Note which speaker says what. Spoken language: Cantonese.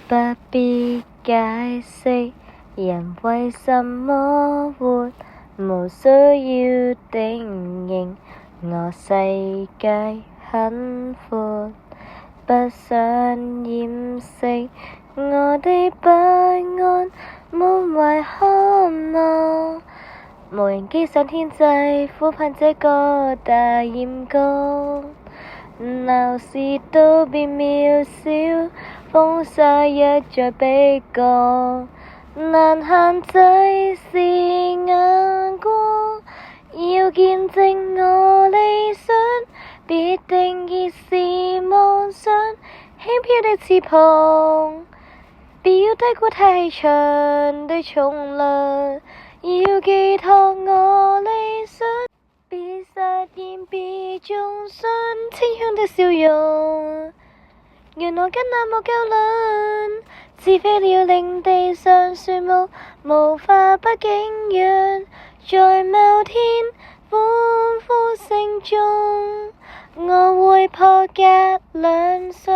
Speaker 1: 不必解釋人為什麼活，無需要定型，我世界很闊，不想掩飾我的不安，滿懷渴望，無人機上天際，俯盼這個大艷光，鬧市都變渺小，風沙一再逼降，難限制是眼光，要見證我理想，別定義是妄想，輕飄的翅膀，別要低估太長的重量，要寄託我理想，別實現別中傷，清香的笑容，讓我跟那木較量，似飛鳥令地上樹木無法不景仰，在某天歡呼聲中，我會破格亮相。